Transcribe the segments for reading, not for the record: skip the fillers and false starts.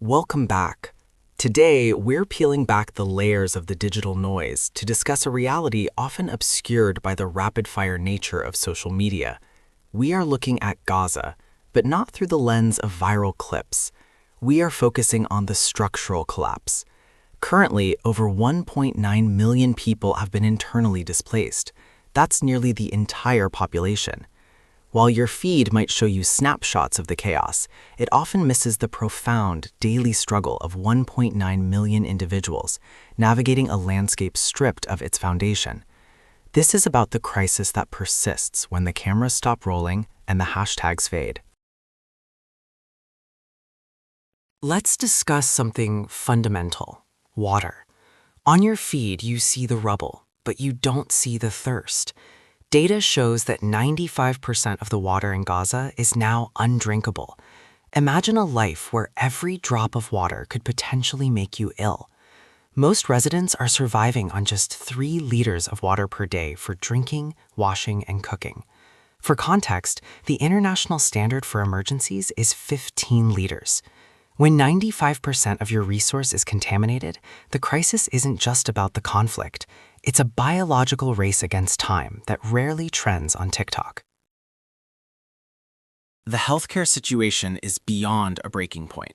Welcome back. Today, we're peeling back the layers of the digital noise to discuss a reality often obscured by the rapid-fire nature of social media. We are looking at Gaza, but not through the lens of viral clips. We are focusing on the structural collapse. Currently, over 1.9 million people have been internally displaced. That's nearly the entire population. While your feed might show you snapshots of the chaos, it often misses the profound daily struggle of 1.9 million individuals navigating a landscape stripped of its foundation. This is about the crisis that persists when the cameras stop rolling and the hashtags fade. Let's discuss something fundamental: water. On your feed, you see the rubble, but you don't see the thirst. Data shows that 95% of the water in Gaza is now undrinkable. Imagine a life where every drop of water could potentially make you ill. Most residents are surviving on just 3 liters of water per day for drinking, washing, and cooking. For context, the international standard for emergencies is 15 liters. When 95% of your resource is contaminated, the crisis isn't just about the conflict. It's a biological race against time that rarely trends on TikTok. The healthcare situation is beyond a breaking point.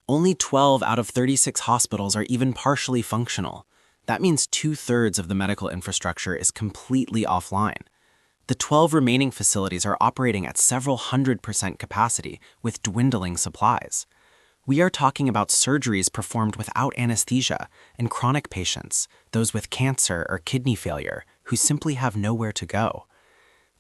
Only 12 out of 36 hospitals are even partially functional. That means 2/3 of the medical infrastructure is completely offline. The 12 remaining facilities are operating at several 100% capacity with dwindling supplies. We are talking about surgeries performed without anesthesia and chronic patients, those with cancer or kidney failure, who simply have nowhere to go.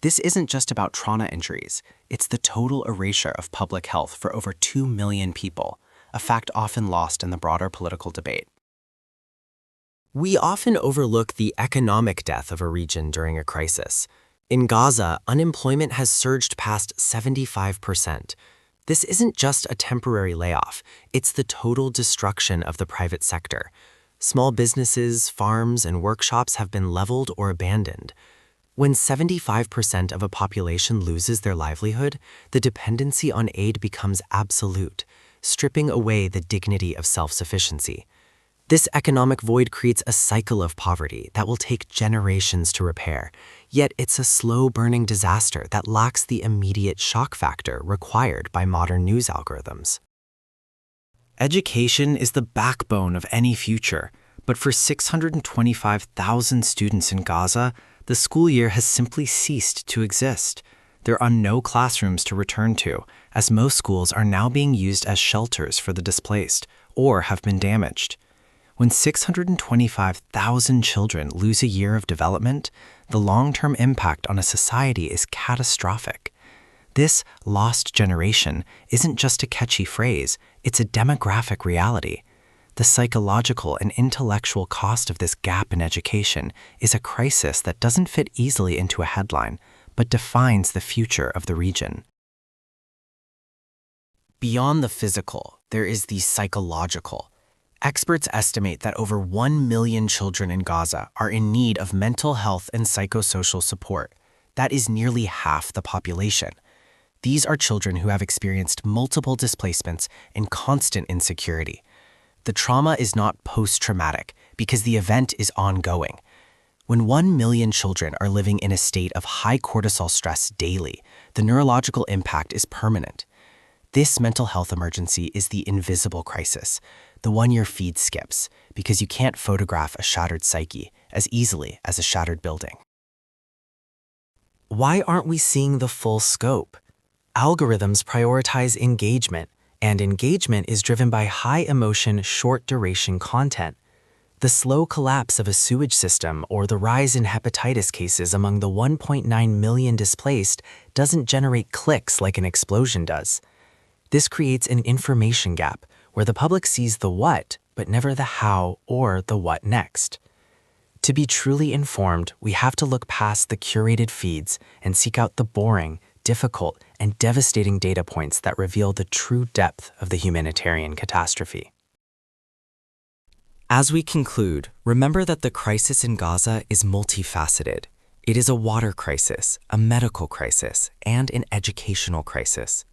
This isn't just about trauma injuries, it's the total erasure of public health for over 2 million people, a fact often lost in the broader political debate. We often overlook the economic death of a region during a crisis. In Gaza, unemployment has surged past 75%. This isn't just a temporary layoff, it's the total destruction of the private sector. Small businesses, farms, and workshops have been leveled or abandoned. When 75% of a population loses their livelihood, the dependency on aid becomes absolute, stripping away the dignity of self-sufficiency. This economic void creates a cycle of poverty that will take generations to repair, yet it's a slow-burning disaster that lacks the immediate shock factor required by modern news algorithms. Education is the backbone of any future, but for 625,000 students in Gaza, the school year has simply ceased to exist. There are no classrooms to return to, as most schools are now being used as shelters for the displaced or have been damaged. When 625,000 children lose a year of development, the long-term impact on a society is catastrophic. This lost generation isn't just a catchy phrase, it's a demographic reality. The psychological and intellectual cost of this gap in education is a crisis that doesn't fit easily into a headline, but defines the future of the region. Beyond the physical, there is the psychological. Experts estimate that over 1 million children in Gaza are in need of mental health and psychosocial support. That is nearly half the population. These are children who have experienced multiple displacements and constant insecurity. The trauma is not post-traumatic because the event is ongoing. When 1 million children are living in a state of high cortisol stress daily, the neurological impact is permanent. This mental health emergency is the invisible crisis, the one your feed skips, because you can't photograph a shattered psyche as easily as a shattered building. Why aren't we seeing the full scope? Algorithms prioritize engagement, and engagement is driven by high-emotion, short-duration content. The slow collapse of a sewage system or the rise in hepatitis cases among the 1.9 million displaced doesn't generate clicks like an explosion does. This creates an information gap where the public sees the what, but never the how or the what next. To be truly informed, we have to look past the curated feeds and seek out the boring, difficult, and devastating data points that reveal the true depth of the humanitarian catastrophe. As we conclude, remember that the crisis in Gaza is multifaceted. It is a water crisis, a medical crisis, and an educational crisis.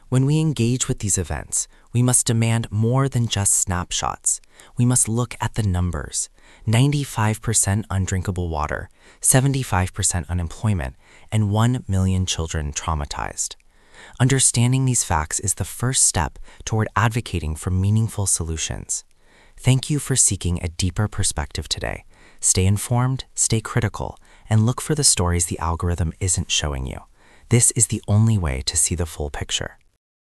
When we engage with these events, we must demand more than just snapshots. We must look at the numbers. 95% undrinkable water, 75% unemployment, and 1 million children traumatized. Understanding these facts is the first step toward advocating for meaningful solutions. Thank you for seeking a deeper perspective today. Stay informed, stay critical, and look for the stories the algorithm isn't showing you. This is the only way to see the full picture.